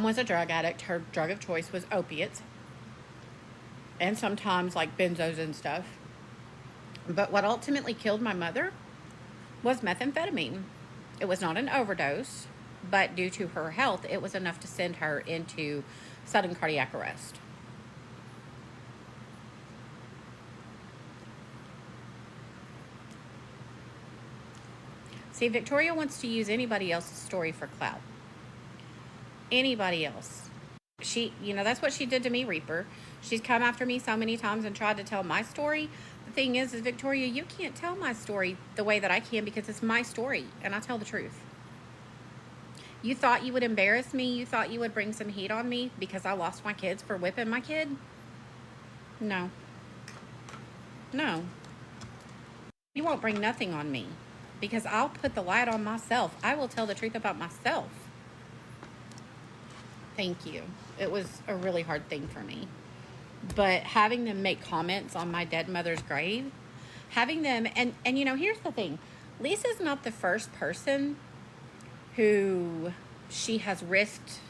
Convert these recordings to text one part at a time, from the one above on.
was a drug addict. Her drug of choice was opiates. And sometimes like benzos and stuff. But what ultimately killed my mother was methamphetamine. It was not an overdose, but due to her health, it was enough to send her into sudden cardiac arrest. See, Victoria wants to use anybody else's story for clout. Anybody else. That's what she did to me, Reaper. She's come after me so many times and tried to tell my story. The thing is, Victoria, you can't tell my story the way that I can because it's my story and I tell the truth. You thought you would embarrass me? You thought you would bring some heat on me because I lost my kids for whipping my kid? No. No. You won't bring nothing on me because I'll put the light on myself. I will tell the truth about myself. Thank you. It was a really hard thing for me. But having them make comments on my dead mother's grave, having them, and here's the thing. Lisa's not the first person who she has risked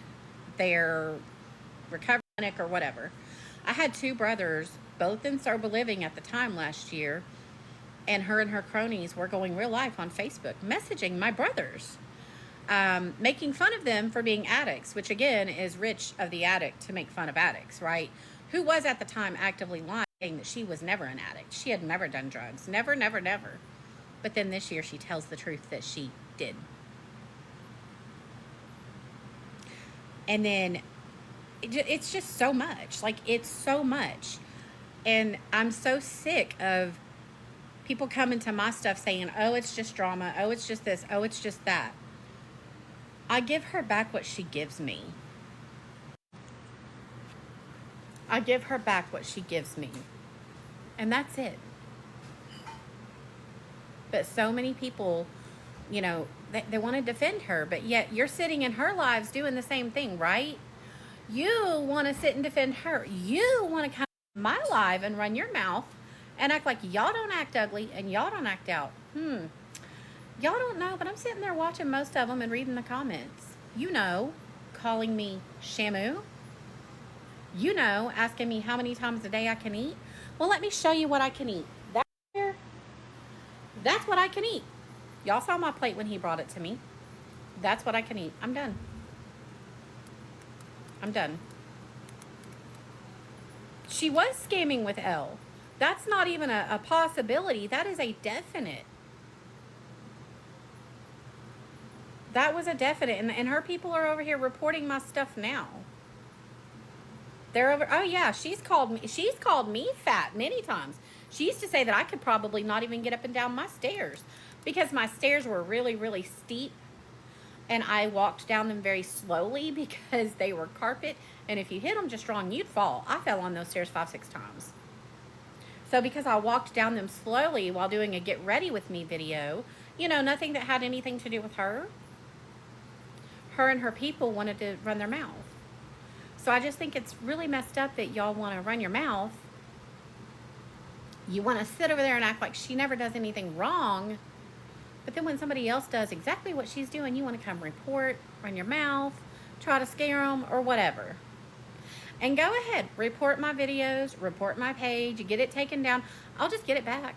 their recovery clinic or whatever. I had 2 brothers, both in sober living at the time last year, and her cronies were going real life on Facebook, messaging my brothers, making fun of them for being addicts, which again is rich of the addict to make fun of addicts, right? Who was at the time actively lying that she was never an addict. She had never done drugs. Never, never, never. But then this year she tells the truth that she did. And then it's just so much. Like, it's so much. And I'm so sick of people coming to my stuff saying, oh, it's just drama. Oh, it's just this. Oh, it's just that. I give her back what she gives me. I give her back what she gives me. And that's it. But so many people, they want to defend her, but yet you're sitting in her lives doing the same thing, right? You want to sit and defend her. You want to come to my live and run your mouth and act like y'all don't act ugly and y'all don't act out. Y'all don't know, but I'm sitting there watching most of them and reading the comments. Calling me Shamu. Asking me how many times a day I can eat. Well, let me show you what I can eat. That's what I can eat. Y'all saw my plate when he brought it to me. That's what I can eat. I'm done. She was scamming with Elle. That's not even a possibility. That is a definite. That was a definite. And her people are over here reporting my stuff now. They're over. Oh yeah, she's called me fat many times. She used to say that I could probably not even get up and down my stairs because my stairs were really, really steep and I walked down them very slowly because they were carpet, and if you hit them just wrong, you'd fall. I fell on those stairs 5-6 times. So because I walked down them slowly while doing a get ready with me video, nothing that had anything to do with her. Her and her people wanted to run their mouth. So I just think it's really messed up that y'all want to run your mouth. You want to sit over there and act like she never does anything wrong. But then when somebody else does exactly what she's doing, you want to come report, run your mouth, try to scare them or whatever. And go ahead, report my videos, report my page, get it taken down. I'll just get it back.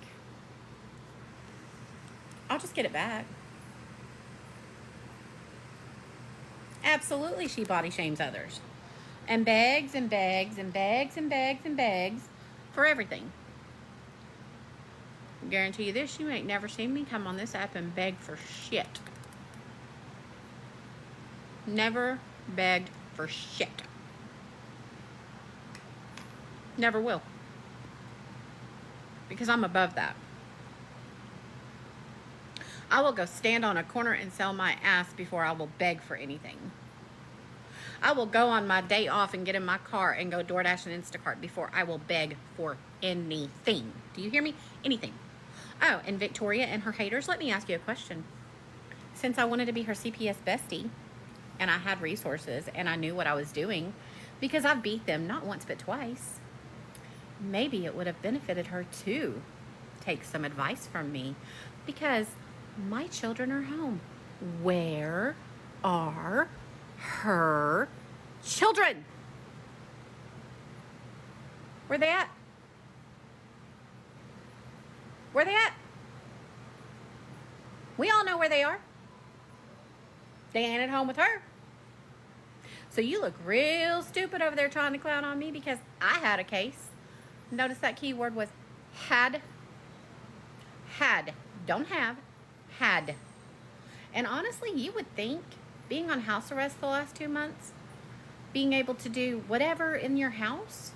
Absolutely, she body shames others. And begs and begs and begs and begs and begs for everything. I guarantee you this, you ain't never seen me come on this app and beg for shit. Never begged for shit. Never will. Because I'm above that. I will go stand on a corner and sell my ass before I will beg for anything. I will go on my day off and get in my car and go DoorDash and Instacart before I will beg for anything. Do you hear me? Anything. Oh, and Victoria and her haters, let me ask you a question. Since I wanted to be her CPS bestie and I had resources and I knew what I was doing, because I've beat them not once but twice, maybe it would have benefited her to take some advice from me, because my children are home. Where are her children. Where they at? Where they at? We all know where they are. They ain't at home with her. So you look real stupid over there trying to clown on me because I had a case. Notice that key word was had. Had. Don't have. Had. And honestly, you would think being on house arrest the last 2 months, being able to do whatever in your house,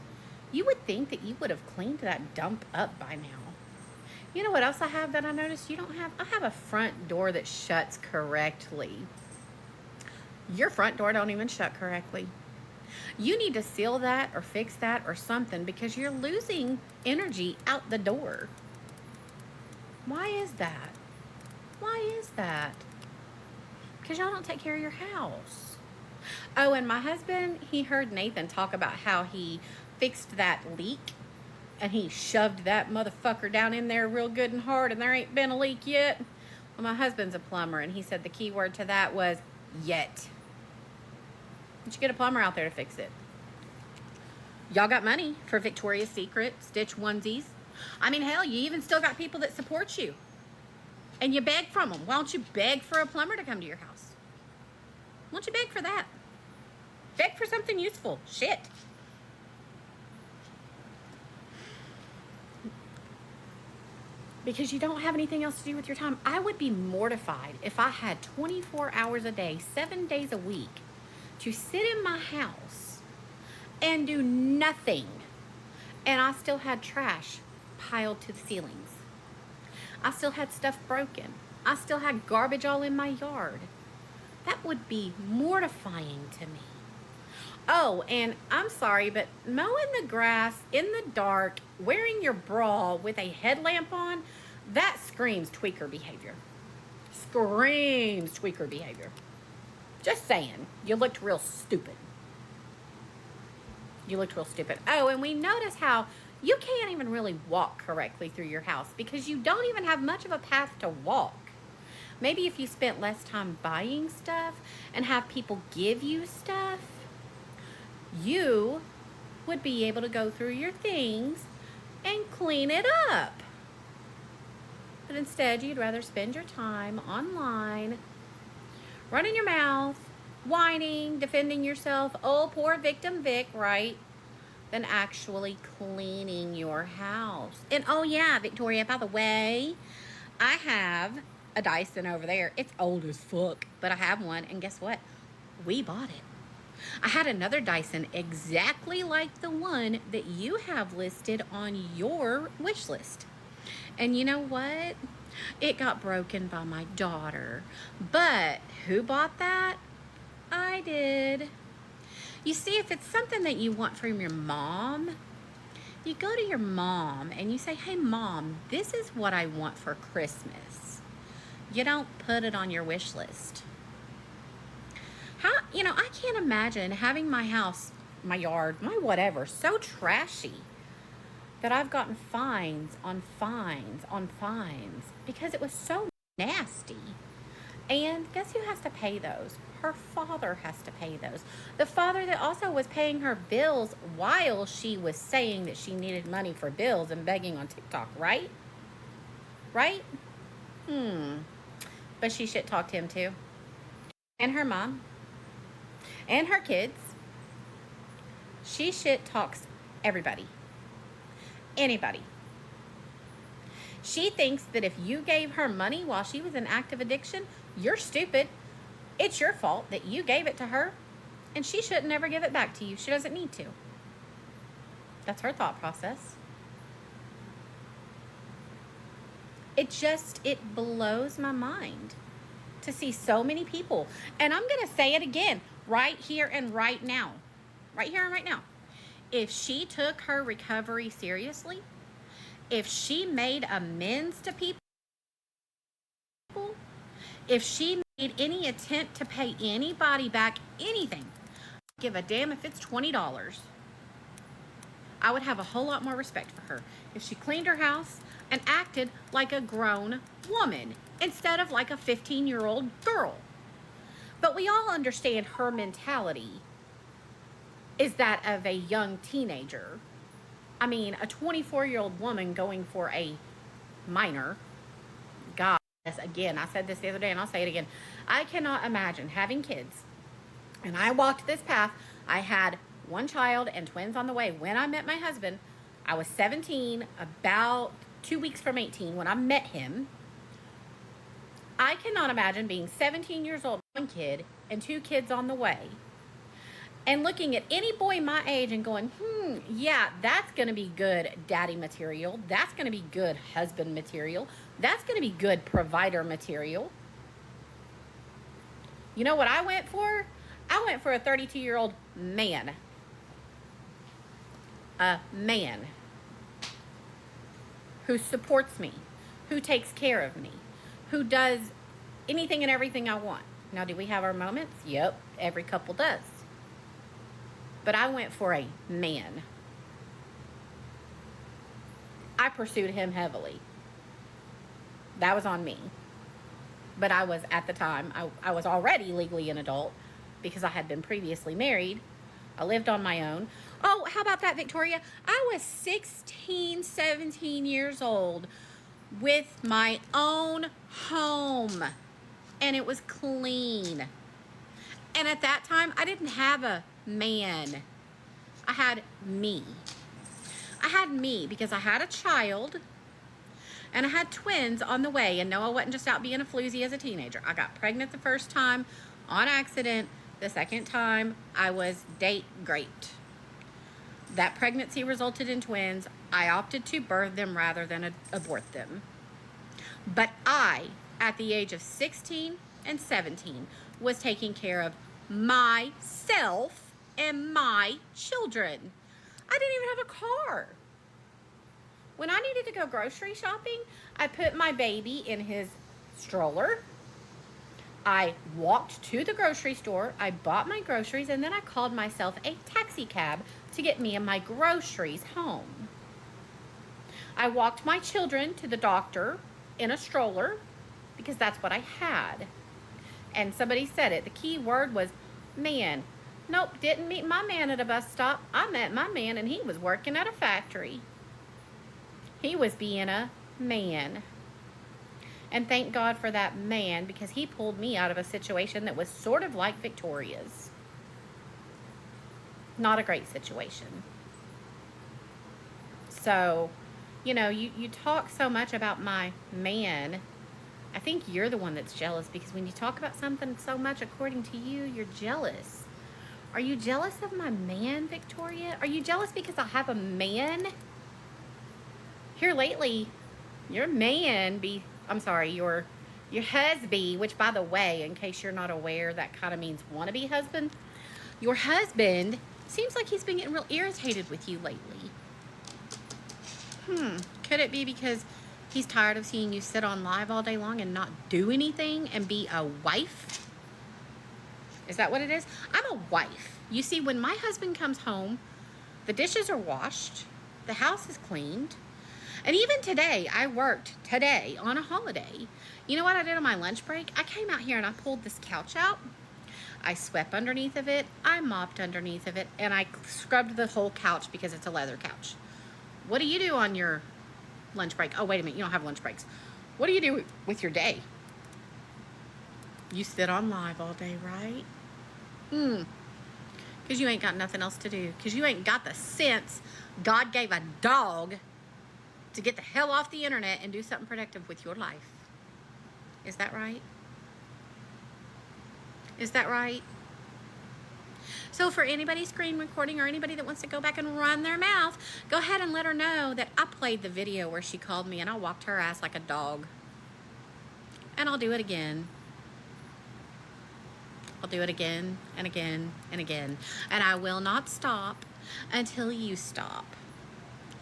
you would think that you would have cleaned that dump up by now. You know what else I have that I noticed you don't have? I have a front door that shuts correctly. Your front door don't even shut correctly. You need to seal that or fix that or something because you're losing energy out the door. Why is that? Why is that? Because y'all don't take care of your house. Oh, and my husband, he heard Nathan talk about how he fixed that leak and he shoved that motherfucker down in there real good and hard and there ain't been a leak yet. Well, my husband's a plumber and he said the key word to that was yet. You should get a plumber out there to fix it. Y'all got money for Victoria's Secret stitch onesies. I mean, hell, you even still got people that support you. And you beg from them. Why don't you beg for a plumber to come to your house? Why don't you beg for that? Beg for something useful. Shit. Because you don't have anything else to do with your time. I would be mortified if I had 24 hours a day, 7 days a week, to sit in my house and do nothing. And I still had trash piled to the ceilings. I still had stuff broken. I still had garbage all in my yard. That would be mortifying to me. Oh, and I'm sorry, but mowing the grass in the dark, wearing your bra with a headlamp on, that screams tweaker behavior. Screams tweaker behavior. Just saying, you looked real stupid. You looked real stupid. Oh, and we notice how you can't even really walk correctly through your house because you don't even have much of a path to walk. Maybe if you spent less time buying stuff and have people give you stuff, you would be able to go through your things and clean it up. But instead, you'd rather spend your time online, running your mouth, whining, defending yourself, oh, poor victim Vic, right? Than actually cleaning your house. And oh yeah, Victoria, by the way, I have a Dyson over there. It's old as fuck, but I have one. And guess what? We bought it. I had another Dyson exactly like the one that you have listed on your wish list. And you know what? It got broken by my daughter. But who bought that? I did. You see, if it's something that you want from your mom, you go to your mom and you say, hey, Mom, this is what I want for Christmas. You don't put it on your wish list. I can't imagine having my house, my yard, my whatever, so trashy that I've gotten fines on fines on fines because it was so nasty. And guess who has to pay those? Her father has to pay those. The father that also was paying her bills while she was saying that she needed money for bills and begging on TikTok, right? Right? But she shit talked him too. And her mom. And her kids. She shit talks everybody. Anybody. She thinks that if you gave her money while she was in active addiction, you're stupid. It's your fault that you gave it to her, and she shouldn't ever give it back to you. She doesn't need to. That's her thought process. It blows my mind to see so many people. And I'm going to say it again, right here and right now. Right here and right now. If she took her recovery seriously, if she made amends to people, if she made any attempt to pay anybody back anything, give a damn if it's $20, I would have a whole lot more respect for her if she cleaned her house and acted like a grown woman instead of like a 15-year-old girl. But we all understand her mentality is that of a young teenager. I mean, a 24-year-old woman going for a minor. God, yes, again, I said this the other day and I'll say it again. I cannot imagine having kids. And I walked this path. I had one child and twins on the way. When I met my husband, I was 17, about 2 weeks from 18 when I met him. I cannot imagine being 17 years old, one kid, and 2 kids on the way, and looking at any boy my age and going, yeah, that's going to be good daddy material. That's going to be good husband material. That's going to be good provider material. You know what I went for? I went for a 32-year-old man. A man who supports me, who takes care of me, who does anything and everything I want. Now, do we have our moments? Yep, every couple does. But I went for a man. I pursued him heavily. That was on me. But I was, at the time, I was already legally an adult because I had been previously married. I lived on my own. Oh, how about that, Victoria? I was 16, 17 years old with my own home. And it was clean. And at that time, I didn't have a man. I had me. I had me because I had a child and I had twins on the way. And no, I wasn't just out being a floozy as a teenager. I got pregnant the first time on accident. The second time, I was date raped. That pregnancy resulted in twins. I opted to birth them rather than abort them. But I, at the age of 16 and 17, was taking care of myself and my children. I didn't even have a car. When I needed to go grocery shopping, I put my baby in his stroller. I walked to the grocery store, I bought my groceries, and then I called myself a taxi cab to get me and my groceries home. I walked my children to the doctor in a stroller because that's what I had. And somebody said it. The key word was man. Nope, didn't meet my man at a bus stop. I met my man and he was working at a factory. He was being a man. And thank God for that man because he pulled me out of a situation that was sort of like Victoria's. Not a great situation. So, you know, you talk so much about my man. I think you're the one that's jealous because when you talk about something so much according to you, you're jealous. Are you jealous of my man, Victoria? Are you jealous because I have a man? Here lately, your man your husband, which by the way, in case you're not aware, that kind of means wannabe husband. Your husband seems like he's been getting real irritated with you lately. Could it be because he's tired of seeing you sit on live all day long and not do anything and be a wife? Is that what it is? I'm a wife. You see, when my husband comes home, the dishes are washed, the house is cleaned, and even today, I worked today on a holiday. You know what I did on my lunch break? I came out here and I pulled this couch out. I swept underneath of it, I mopped underneath of it, and I scrubbed the whole couch because it's a leather couch. What do you do on your lunch break? Oh, wait a minute, you don't have lunch breaks. What do you do with your day? You sit on live all day, right? Because you ain't got nothing else to do. Because you ain't got the sense God gave a dog to get the hell off the internet and do something productive with your life. Is that right? Is that right? So for anybody screen recording or anybody that wants to go back and run their mouth, go ahead and let her know that I played the video where she called me and I walked her ass like a dog. And I'll do it again. I'll do it again and again and again. And I will not stop until you stop.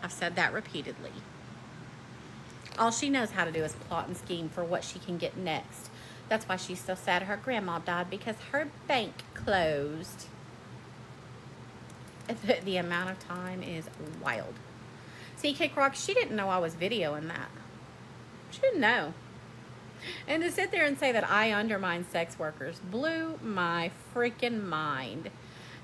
I've said that repeatedly. All she knows how to do is plot and scheme for what she can get next. That's why she's so sad her grandma died, because her bank closed. The amount of time is wild. See, Kick Rock, she didn't know I was videoing that. She didn't know. And to sit there and say that I undermine sex workers blew my freaking mind.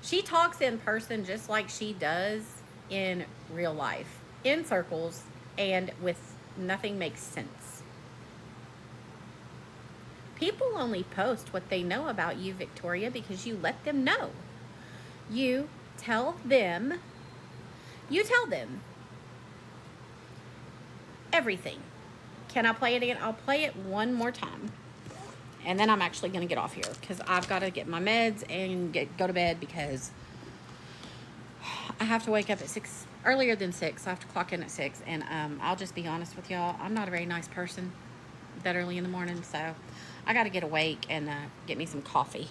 She talks in person just like she does in real life, in circles, and with nothing makes sense. People only post what they know about you, Victoria, because you let them know. You tell them everything. Can I play it again? I'll play it one more time. And then I'm actually going to get off here because I've got to get my meds and go to bed because I have to wake up at 6, earlier than 6. I have to clock in at 6. And I'll just be honest with y'all. I'm not a very nice person that early in the morning. So I got to get awake and get me some coffee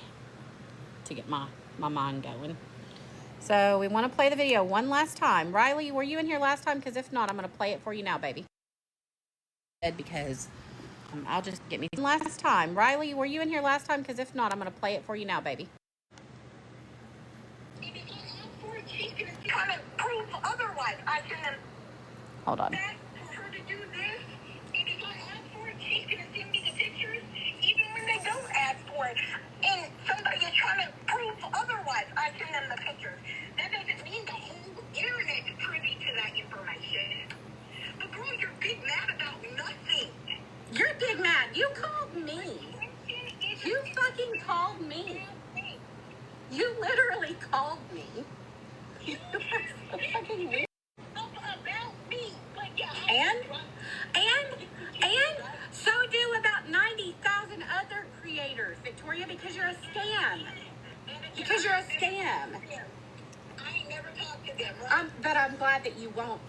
to get my mind going. So we want to play the video one last time. Riley, were you in here last time? Because if not, I'm going to play it for you now, baby. Because I'll just get me last time. Riley, were you in here last time? Because if not, I'm going to play it for you now, baby. Hold on. And somebody is trying to prove otherwise. I send them the pictures. That doesn't mean the whole internet is privy to that information. But girl, you're big mad about nothing. You're big mad. You called me. You fucking called me. You literally called me. You were so fucking weird. About me. But yeah, And so do about 90,000 other creators, Victoria, because you're a scam. Because you're a scam. I ain't never talked to them, right? But I'm glad that you won't.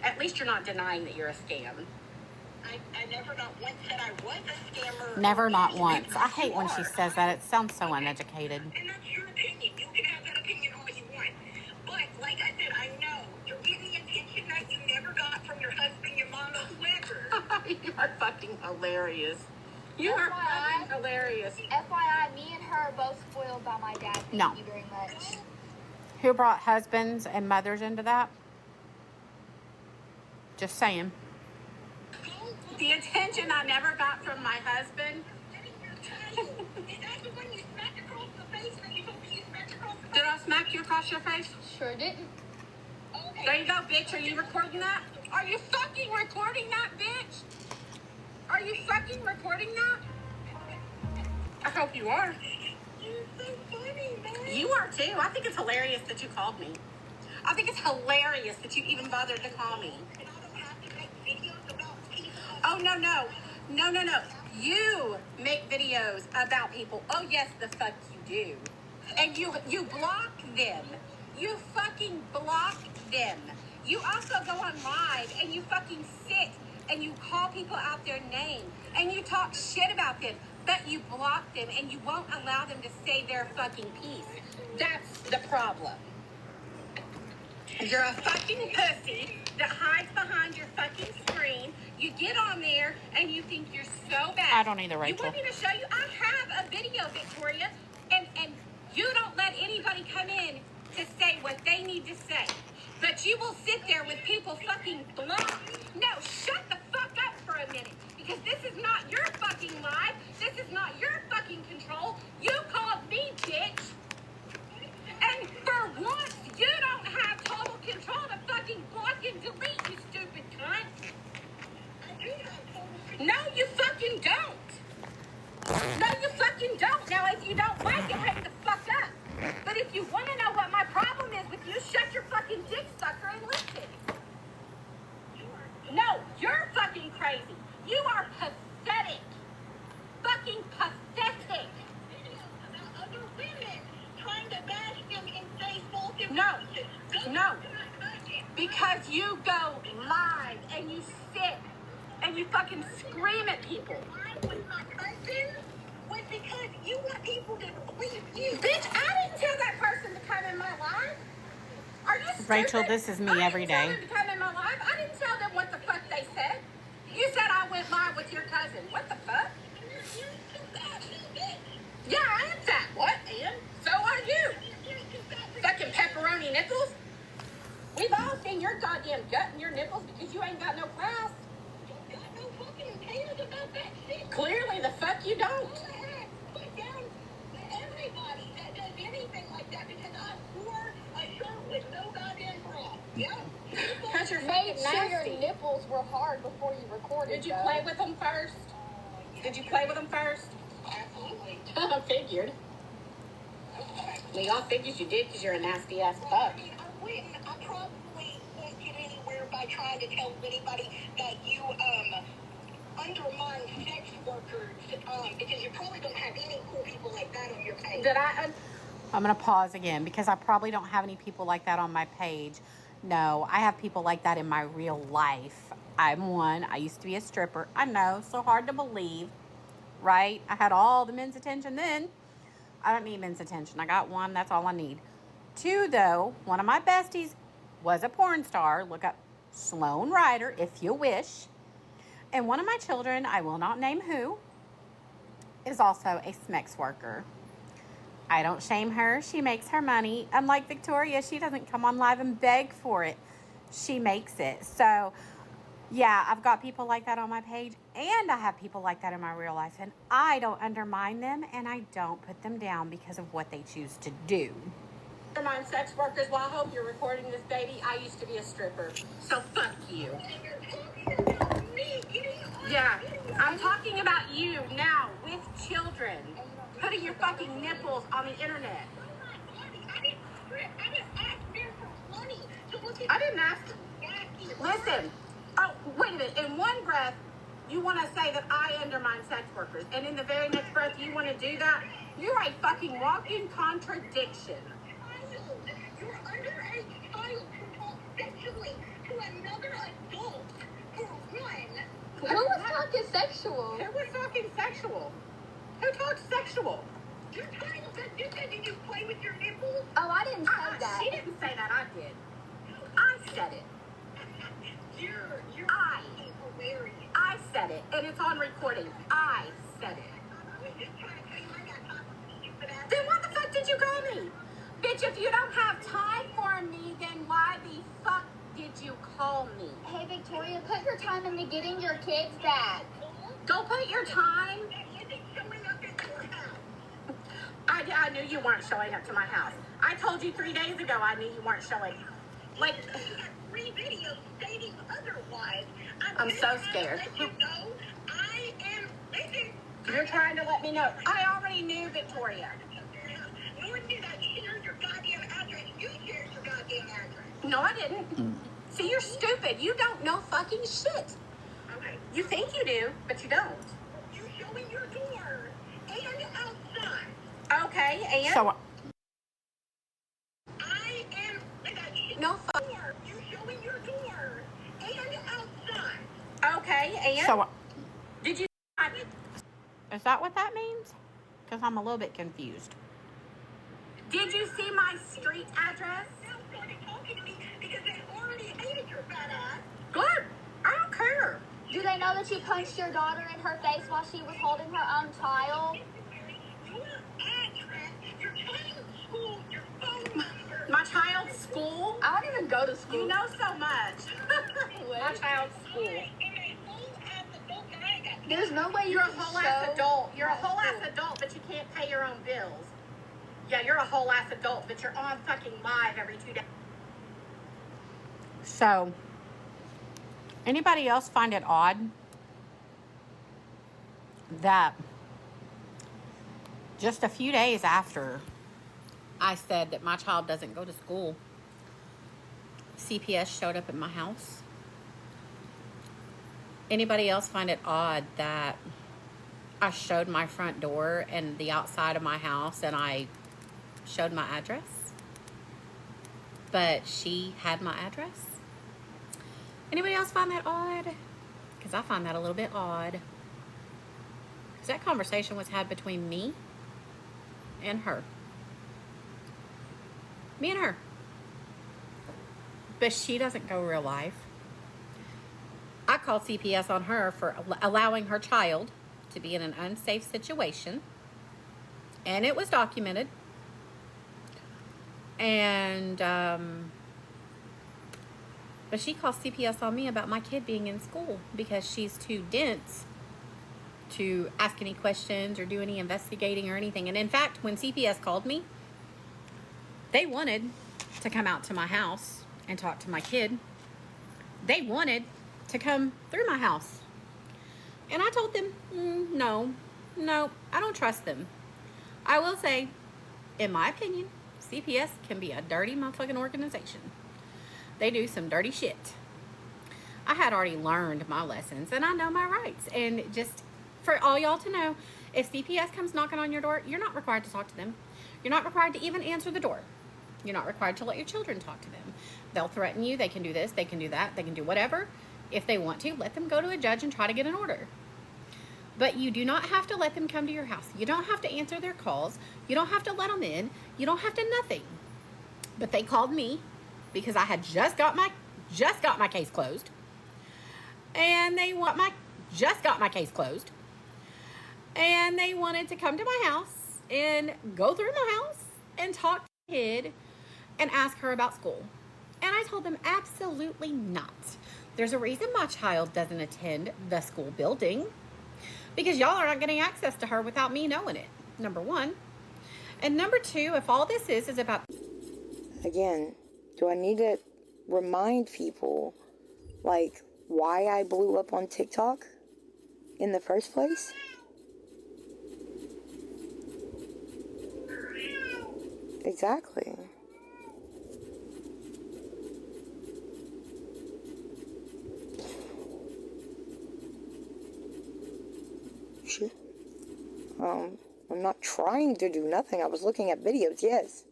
At least you're not denying that you're a scam. I never not once said I was a scammer. Never, not once. I hate when she says that. It sounds so uneducated. And that's your opinion. You can have that opinion all you want. But like I said, I know you're getting the attention that you never got from your husband, your mama, whoever. You are fucking hilarious. You are fucking hilarious. FYI, me and her are both spoiled by my dad. Thank you very much. Who brought husbands and mothers into that? Just saying. The attention I never got from my husband. Did I smack you across your face? Sure didn't. There you go, bitch. Are you recording that? Are you fucking recording that, bitch? Are you fucking recording that? I hope you are. You're so funny, man. You are too. I think it's hilarious that you called me. I think it's hilarious that you even bothered to call me. Oh, no. You make videos about people. Oh, yes, the fuck you do. And you block them. You fucking block them. You also go on live and you fucking sit and you call people out their name and you talk shit about them, but you block them and you won't allow them to say their fucking piece. That's the problem. You're a fucking pussy that hides behind your fucking screen. You get on there and you think you're so bad. I don't either, Rachel. You want me to show you? I have a video, Victoria, and you don't let anybody come in to say what they need to say. But you will sit there with people fucking blocked. No, shut the fuck up for a minute. Because this is not your fucking life. This is not your fucking control. You called me, bitch. And for once, you don't have total control to fucking block and delete, you stupid cunt. No, you fucking don't. No, you fucking don't. Now, if you don't like it, hang the fuck up. But if you want to know what my problem is with you, shut your fucking dick sucker and listen. No, you're fucking crazy. You are pathetic. Fucking pathetic. About other women trying to bash them and say false information. No. Because you go live and you sit and you fucking scream at people. With my cousin was because you want people to believe you. Bitch, I didn't tell that person to come in my life. Are you stupid? Rachel, this is me every day. I didn't tell them to come in my life. I didn't tell them what the fuck they said. You said I went live with your cousin. What the fuck? Yeah, I am fat. What, and? So are you. Fucking pepperoni nipples. We've all seen your goddamn gut and your nipples because you ain't got no class. You got no fucking opinions about that shit. Clearly the fuck you don't. Put down everybody that does anything like that. because I wore a shirt with no goddamn bra. Yeah. Because you're Made fucking sure nasty. your nipples were hard before you recorded. Did you play with them first? Did you play with them first? Absolutely. I figured. Well, y'all figured you did because you're a nasty ass Well, fuck. I mean, I probably won't get anywhere by trying to tell anybody that you, undermine sex workers, because you probably don't have any cool people like that on your page. I'm going to pause again because I probably don't have any people like that on my page. No, I have people like that in my real life. I'm one. I used to be a stripper. I know, so hard to believe, right? I had all the men's attention then. I don't need men's attention. I got one. That's all I need. Two, though, one of my besties was a porn star. Look up Sloan Ryder if you wish. And one of my children, I will not name who, is also a sex worker. I don't shame her. She makes her money. Unlike Victoria, she doesn't come on live and beg for it. She makes it. So, yeah, I've got people like that on my page, and I have people like that in my real life, and I don't undermine them, and I don't put them down because of what they choose to do. Undermine sex workers. Well, I hope you're recording this, baby. I used to be a stripper, so fuck you. Yeah, I'm talking about you now with children putting your fucking nipples on the internet. I didn't ask. Listen. Oh, wait a minute. In one breath, you want to say that I undermine sex workers, and in the very next breath, you want to do that? You're a fucking walking contradiction. You're underage child who talks sexually to another adult for one. Who was talking sexual? Who was talking sexual? Who talks sexual? Your title said, you said, did you play with your nipples? Oh, I didn't say that. She didn't say that. I did. I said it. You're I hilarious. I said it, and it's on recording. I said it. I was just trying to tell you I got time for stupid ass. Then what the fuck did you call me? Bitch, if you don't have time for me, then why the fuck did you call me? Hey, Victoria, put your time into getting your kids back. Go put your time. That isn't showing up at your house. I knew you weren't showing up to my house. I told you 3 days ago I knew you weren't showing. Like, You have 3 videos stating otherwise. I'm so scared. Let you know I am. Listen. You're trying to let me know. I already knew, Victoria. Nor did I share your goddamn address. You shared your goddamn address. No, I didn't. See, you're stupid. You don't know fucking shit. Okay. You think you do, but you don't. You showing your door and outside. Okay, and? So, I am. no fuck. You showing your door and outside. Okay, and? So, did you? Is that what that means? Because I'm a little bit confused. Did you see my street address? Now started talking to me because they already hated your fat ass. Good. I don't care. Do they know that you punched your daughter in her face while she was holding her own child? Your address, your child's school, your phone number. My child's school? I don't even go to school. You know so much. My child's school. And a whole ass adult that I ain't got. There's no way You're a can whole ass show adult. You're a my whole ass school. adult, but you can't pay your own bills. Yeah, you're a whole ass adult, but you're on fucking live every 2 days. So, anybody else find it odd that just a few days after I said that my child doesn't go to school, CPS showed up at my house? Anybody else find it odd that I showed my front door and the outside of my house and I showed my address? But she had my address? Anybody else find that odd? Because I find that a little bit odd. Because that conversation was had between me and her. Me and her. But she doesn't go real life. I called CPS on her for allowing her child to be in an unsafe situation. And it was documented. And, but she calls CPS on me about my kid being in school because she's too dense to ask any questions or do any investigating or anything. And in fact, when CPS called me, They wanted to come out to my house and talk to my kid. They wanted to come through my house. And I told them, no, I don't trust them. I will say, in my opinion, CPS can be a dirty motherfucking organization. They do some dirty shit. I had already learned my lessons and I know my rights. And just for all y'all to know, if CPS comes knocking on your door, you're not required to talk to them. You're not required to even answer the door. You're not required to let your children talk to them. They'll threaten you. They can do this. They can do that. They can do whatever. If they want to, let them go to a judge and try to get an order. But you do not have to let them come to your house. You don't have to answer their calls. You don't have to let them in. You don't have to nothing. But they called me because I had just got my case closed. And they just got my case closed. And they wanted to come to my house and go through my house and talk to the kid and ask her about school. And I told them absolutely not. There's a reason my child doesn't attend the school building, because y'all are not getting access to her without me knowing it, number one. And number two, if all this is about... Again, do I need to remind people, like, why I blew up on TikTok in the first place? Exactly. Shit. I'm not trying to do nothing. I was looking at videos, yes.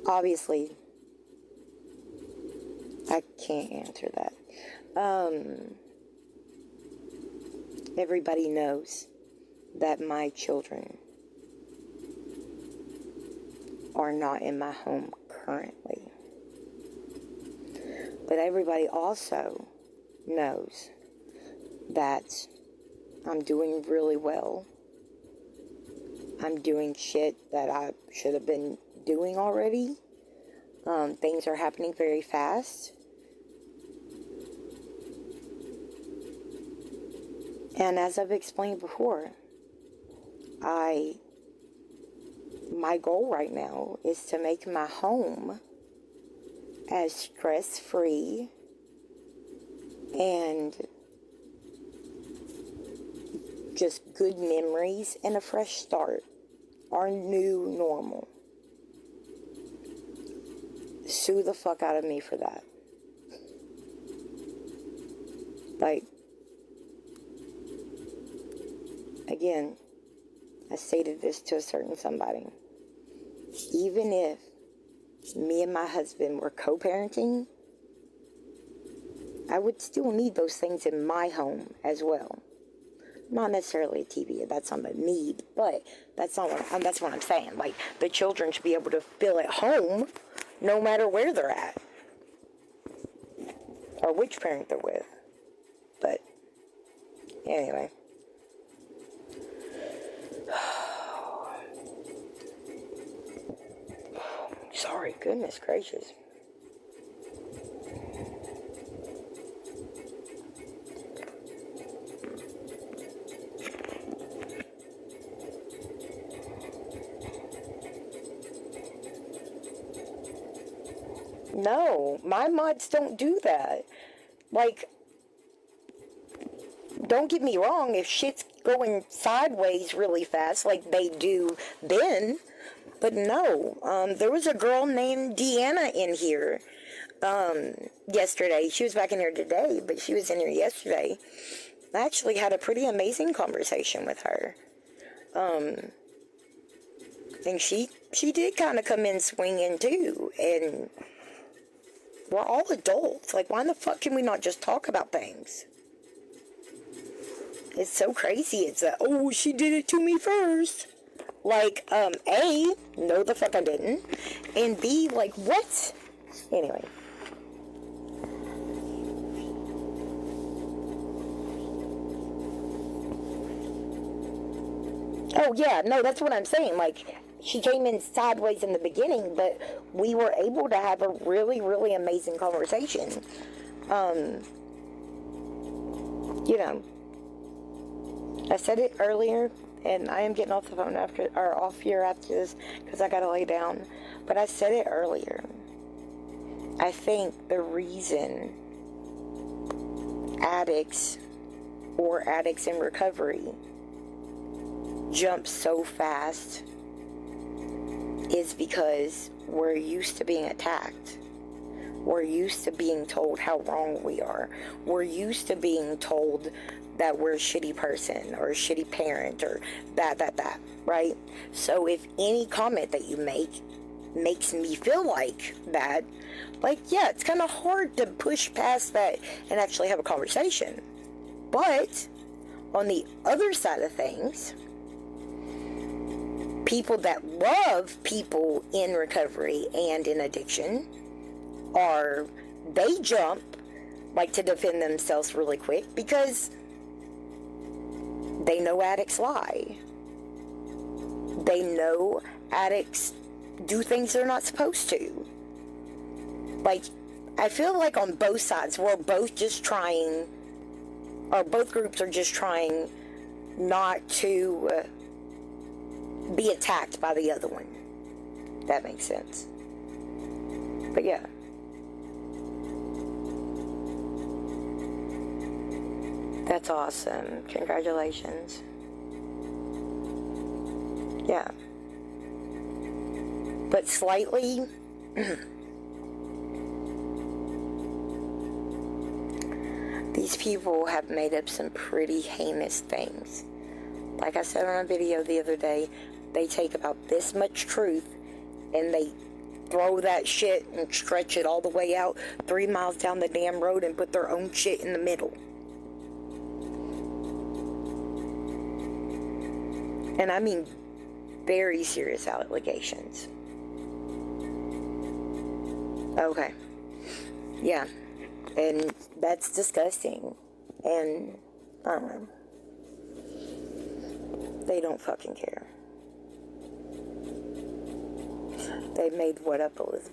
Obviously, I can't answer that. Everybody knows that my children are not in my home currently. But everybody also knows that I'm doing really well. I'm doing shit that I should have been doing already. Things are happening very fast. And as I've explained before, my goal right now is to make my home as stress-free and just good memories and a fresh start. Our new normal. Sue the fuck out of me for that. Like, again, I stated this to a certain somebody. Even if me and my husband were co-parenting, I would still need those things in my home as well. Not necessarily a TV, that's not a need, but that's what I'm saying. Like, the children should be able to feel at home no matter where they're at. Or which parent they're with. But, anyway. Sorry, goodness gracious. No, my mods don't do that. Like, don't get me wrong, if shit's going sideways really fast like they do then, but no. There was a girl named Deanna in here yesterday. She was back in here today, but she was in here yesterday. I actually had a pretty amazing conversation with her. And she did kind of come in swinging too, and we're all adults. Like, why the fuck can we not just talk about things? It's so crazy. It's oh, she did it to me first. Like, A, no the fuck I didn't. And B, like, what? Anyway. Oh, yeah, no, that's what I'm saying. Like, she came in sideways in the beginning, but we were able to have a really, really amazing conversation. you know, I said it earlier, and I am getting off the phone off here after this, because I gotta lay down, but I said it earlier. I think the reason addicts or addicts in recovery jump so fast is because we're used to being attacked. We're used to being told how wrong we are. We're used to being told that we're a shitty person or a shitty parent or that, right? So if any comment that you make makes me feel like that, like, yeah, it's kind of hard to push past that and actually have a conversation. But on the other side of things, people that love people in recovery and in addiction they jump like to defend themselves really quick because they know addicts lie. They know addicts do things they're not supposed to. Like, I feel like on both sides, we're both just trying, or both groups are just trying not to be attacked by the other one. That makes sense. But yeah. That's awesome. Congratulations. Yeah. But slightly, these people have made up some pretty heinous things. Like I said on a video the other day, they take about this much truth and they throw that shit and stretch it all the way out 3 miles down the damn road and put their own shit in the middle. And I mean very serious allegations. Okay. Yeah. And that's disgusting. And I don't know. They don't fucking care. They made what up, Elizabeth?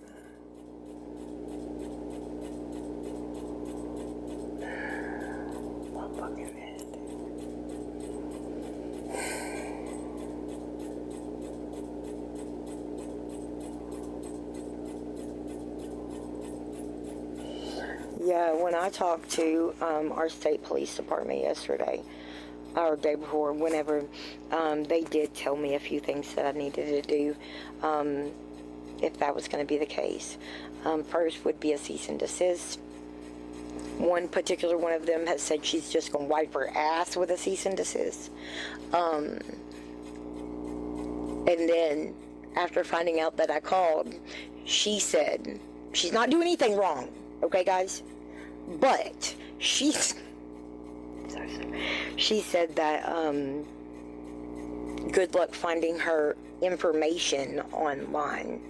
My fucking head. Yeah, when I talked to our state police department yesterday, or day before, whenever, they did tell me a few things that I needed to do, if that was going to be the case. First would be a cease and desist. One particular one of them has said she's just going to wipe her ass with a cease and desist. And then, after finding out that I called, she said, she's not doing anything wrong, okay, guys? But she said that good luck finding her information online.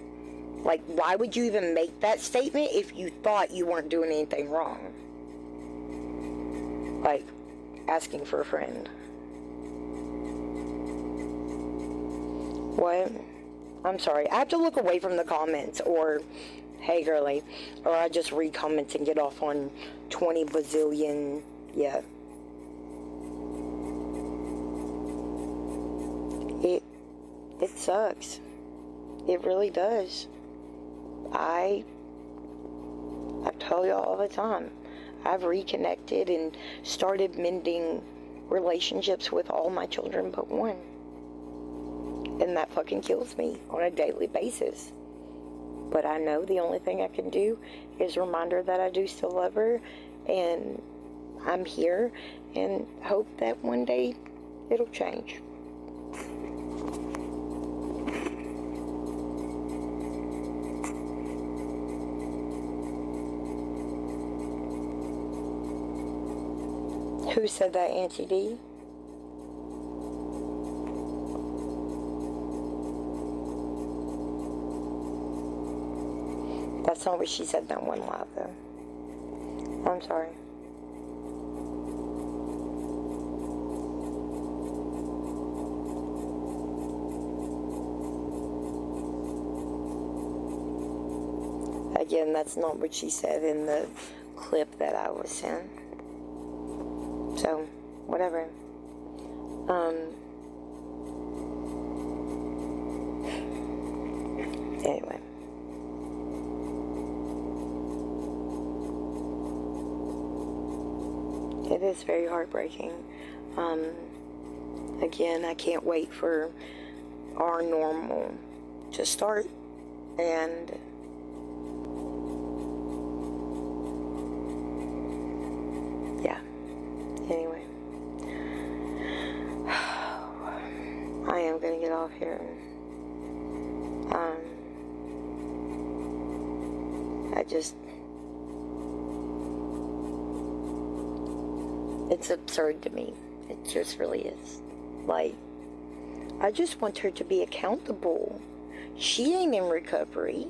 Like, why would you even make that statement if you thought you weren't doing anything wrong? Like, asking for a friend. What? I'm sorry. I have to look away from the comments, or hey girly, or I just read comments and get off on 20 bazillion, yeah. It sucks. It really does. I tell y'all all the time, I've reconnected and started mending relationships with all my children but one. And that fucking kills me on a daily basis. But I know the only thing I can do is remind her that I do still love her, and I'm here, and hope that one day it'll change. Who said that, Auntie D? That's not what she said in that one live, though. I'm sorry. Again, that's not what she said in the clip that I was sent. So, whatever. Anyway. It is very heartbreaking. Again, I can't wait for our normal to start, and yeah, anyway, I am gonna get off here. It's absurd to me. It just really is. Like, I just want her to be accountable. She ain't in recovery.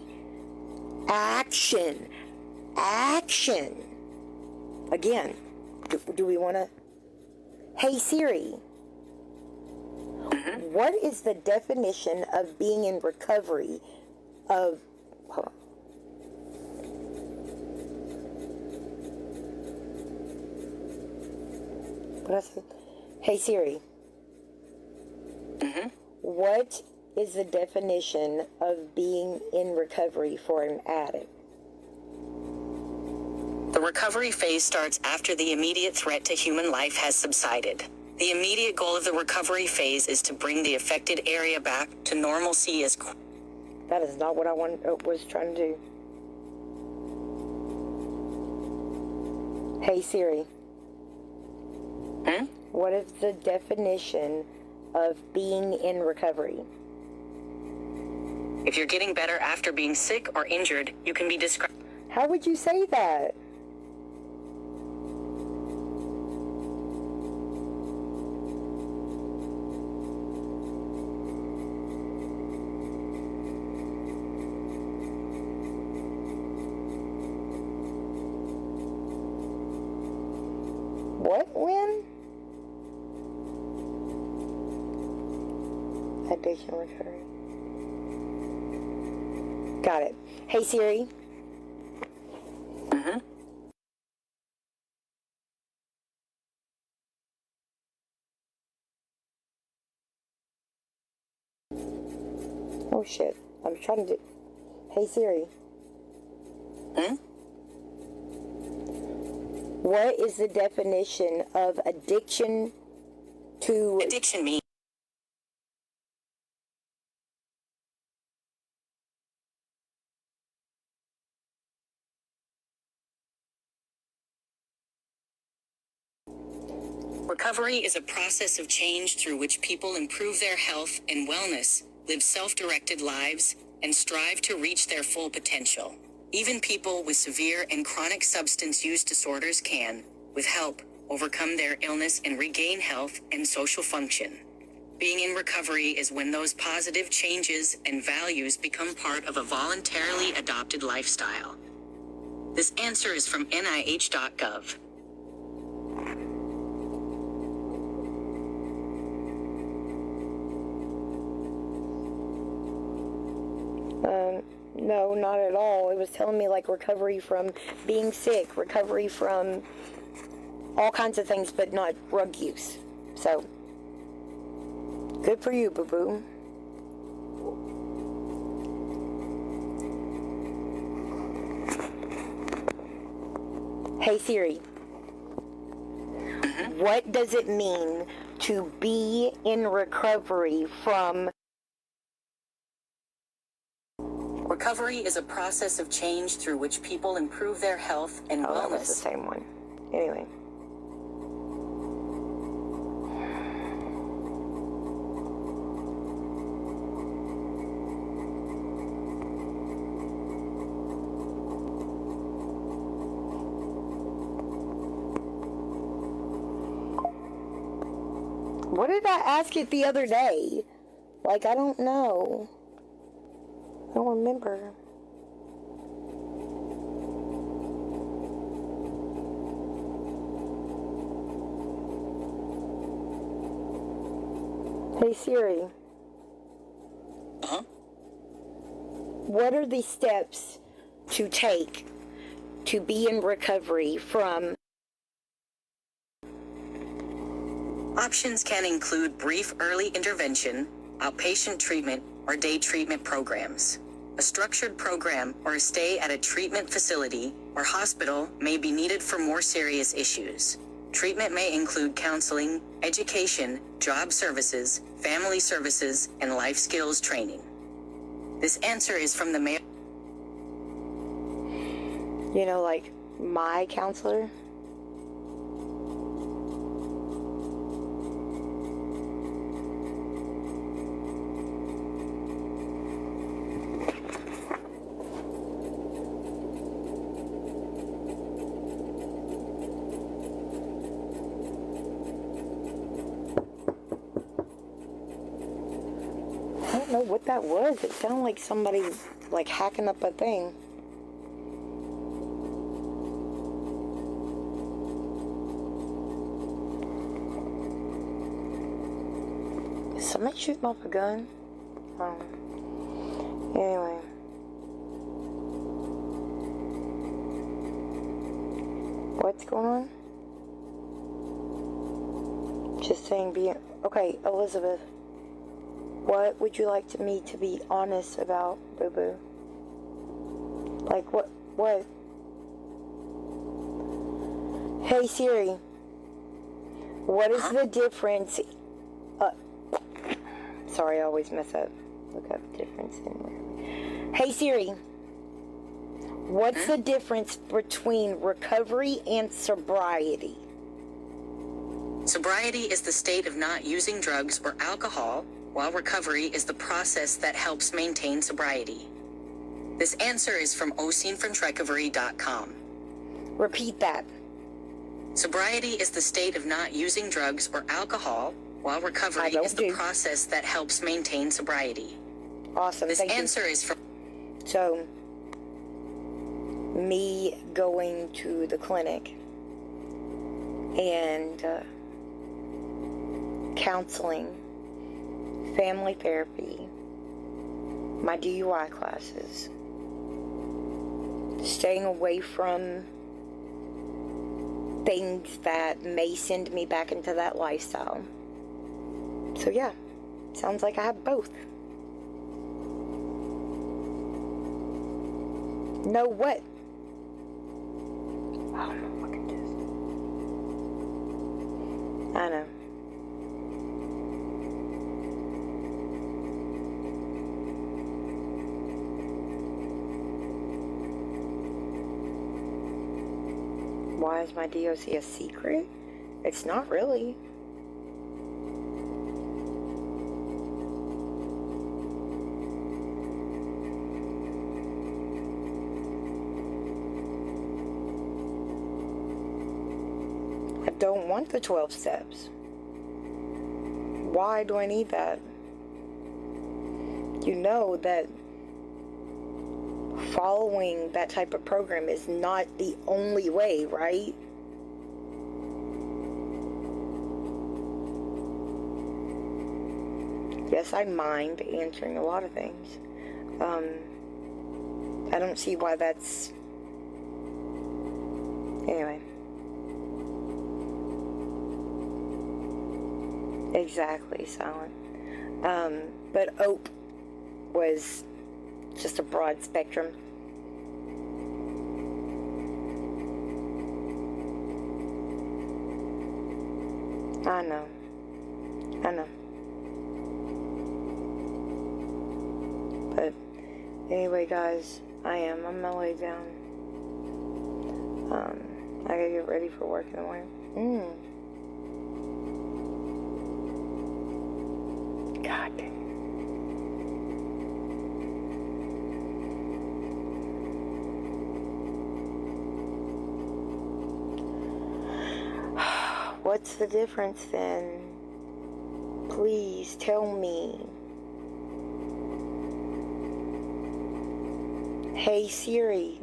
Action. Again, do we want to... Hey Siri, what is the definition of being in recovery of... Hold on. What I said? Hey Siri. What is the definition of being in recovery for an addict? The recovery phase starts after the immediate threat to human life has subsided. The immediate goal of the recovery phase is to bring the affected area back to normalcy as... That is not what I was trying to do. Hey Siri. What is the definition of being in recovery? If you're getting better after being sick or injured, you can be described... How would you say that? What? When? Addiction recovery. Got it. Hey Siri. Oh shit. I'm trying to do... Hey Siri. What is the definition of addiction to... Addiction means... Recovery is a process of change through which people improve their health and wellness, live self-directed lives, and strive to reach their full potential. Even people with severe and chronic substance use disorders can, with help, overcome their illness and regain health and social function. Being in recovery is when those positive changes and values become part of a voluntarily adopted lifestyle. This answer is from NIH.gov. No, not at all. It was telling me like recovery from being sick, recovery from all kinds of things, but not drug use. So, good for you, boo-boo. Hey Siri. What does it mean to be in recovery from... Recovery is a process of change through which people improve their health and wellness. That was the same one. Anyway. What did I ask it the other day? Like, I don't know. I don't remember. Hey Siri. What are the steps to take to be in recovery from Options can include brief early intervention, outpatient treatment, or day treatment programs. A structured program or a stay at a treatment facility or hospital may be needed for more serious issues. Treatment may include counseling, education, job services, family services, and life skills training. This answer is from the Mayo. You know, like my counselor. I don't know what that was. It sounded like somebody like hacking up a thing. Is somebody shooting off a gun? Anyway. What's going on? Just saying, okay, Elizabeth. What would you like me to be honest about, boo-boo? Like, what? Hey, Siri. What is the difference? Sorry, I always mess up. Look up difference in. Hey, Siri. What's the difference between recovery and sobriety? Sobriety is the state of not using drugs or alcohol, while recovery is the process that helps maintain sobriety. This answer is from OSeenFromTrecovery.com. Repeat that. Sobriety is the state of not using drugs or alcohol, while recovery is the process that helps maintain sobriety. Awesome. This answer is from... So, me going to the clinic and counseling, family therapy, my DUI classes, staying away from things that may send me back into that lifestyle. So yeah, sounds like I have both. No, what? Oh, look at this. I know. Why is my DOC a secret? It's not really. I don't want the 12 steps. Why do I need that? You know that following that type of program is not the only way, right? Yes, I mind answering a lot of things. I don't see why that's... Anyway. Exactly, Silent. But OPE was just a broad spectrum. I know. But anyway, guys, I'm gonna lay down. I gotta get ready for work in the morning. God dang. What's the difference then? Please tell me. Hey Siri,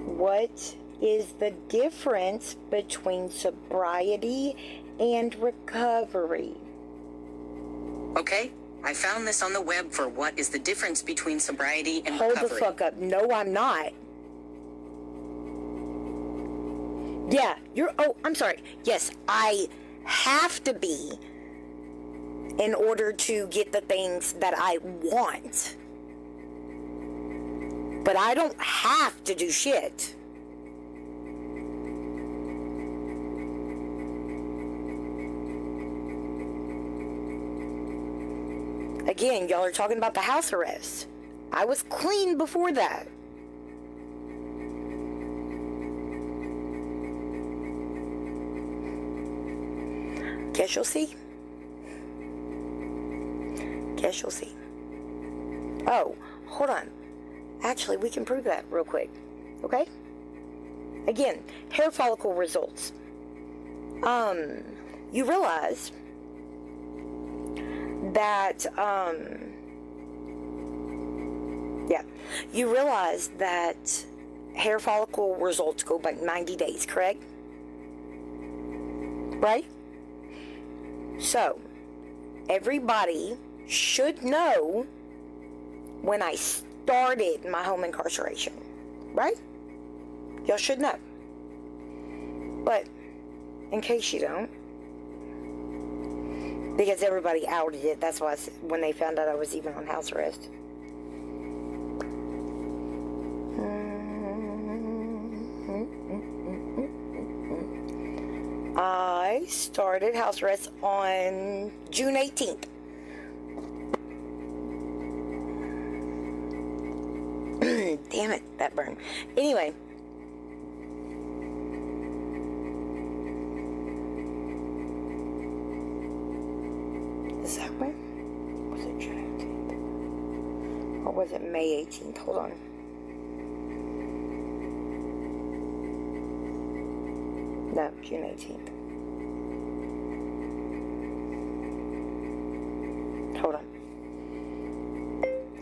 what is the difference between sobriety and recovery? Okay, I found this on the web for what is the difference between sobriety and recovery. Hold the fuck up. No, I'm not. Yeah, I'm sorry. Yes, I have to be in order to get the things that I want. But I don't have to do shit. Again, y'all are talking about the house arrest. I was clean before that. Guess you'll see. Guess you'll see. Oh, hold on. Actually, we can prove that real quick. Okay? Again, hair follicle results. You realize that, you realize that hair follicle results go back 90 days, correct? Right? So, everybody should know when I started my home incarceration, right? Y'all should know. But, in case you don't, because everybody outed it, that's why when they found out I was even on house arrest. I started house arrest on June 18th. Damn it, that burned. Anyway. Is that when? Was it June 18th? Or was it May 18th? Hold on. No, June 18th. Hold on.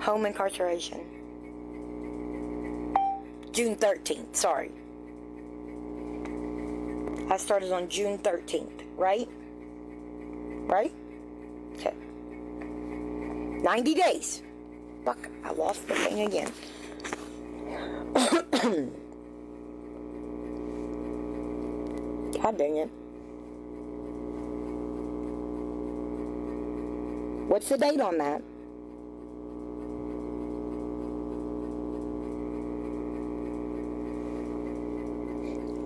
Home incarceration. June 13th, sorry. I started on June 13th, right? Right? Okay. 90 days. Fuck, I lost the thing again. God dang it. What's the date on that?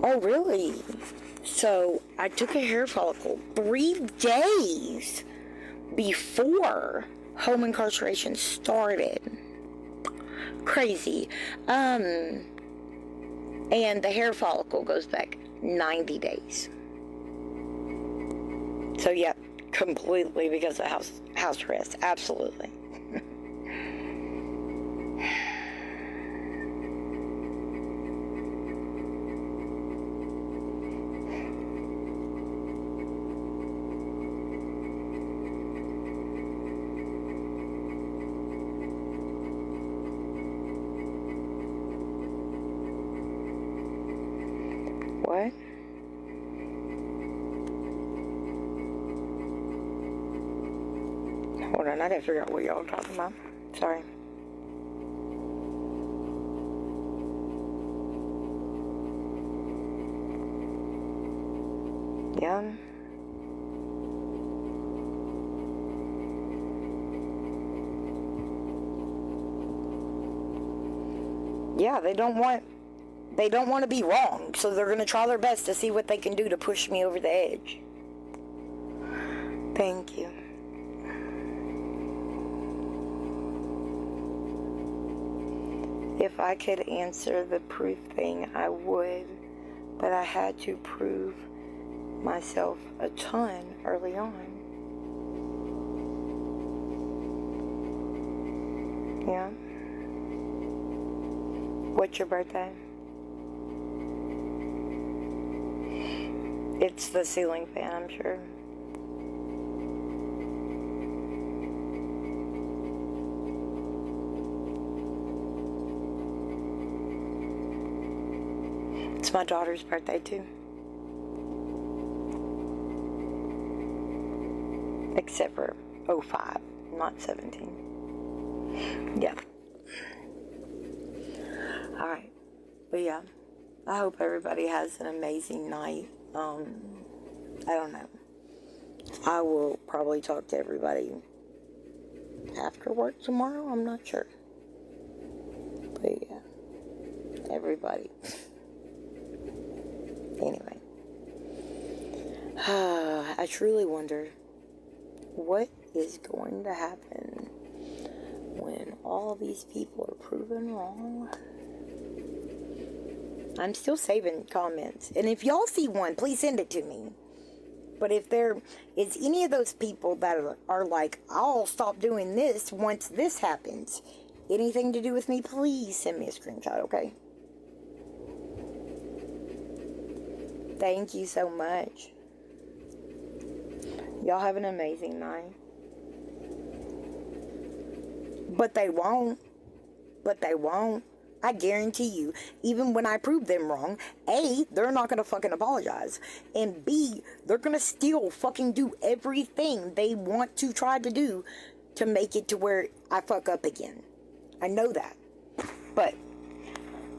Oh, really? So, I took a hair follicle 3 days before home incarceration started. Crazy. And the hair follicle goes back 90 days. So, yeah, completely because of house arrest. Absolutely. What? Hold on, I gotta figure out what y'all are talking about. Sorry. Yeah. Yeah, they don't want to be wrong, so they're going to try their best to see what they can do to push me over the edge. Thank you. If I could answer the proof thing, I would, but I had to prove myself a ton early on. Yeah. What's your birthday? It's the ceiling fan, I'm sure. It's my daughter's birthday, too. Except for 05, not 17. Yeah. Alright. But yeah, I hope everybody has an amazing night. I don't know. I will probably talk to everybody after work tomorrow. I'm not sure. But yeah, everybody. Anyway. I truly wonder what is going to happen when all these people are proven wrong. I'm still saving comments. And if y'all see one, please send it to me. But if there is any of those people that are like, I'll stop doing this once this happens, anything to do with me, please send me a screenshot, okay? Thank you so much. Y'all have an amazing night. But they won't. But they won't. I guarantee you, even when I prove them wrong, A, they're not going to fucking apologize. And B, they're going to still fucking do everything they want to try to do to make it to where I fuck up again. I know that. But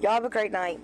y'all have a great night.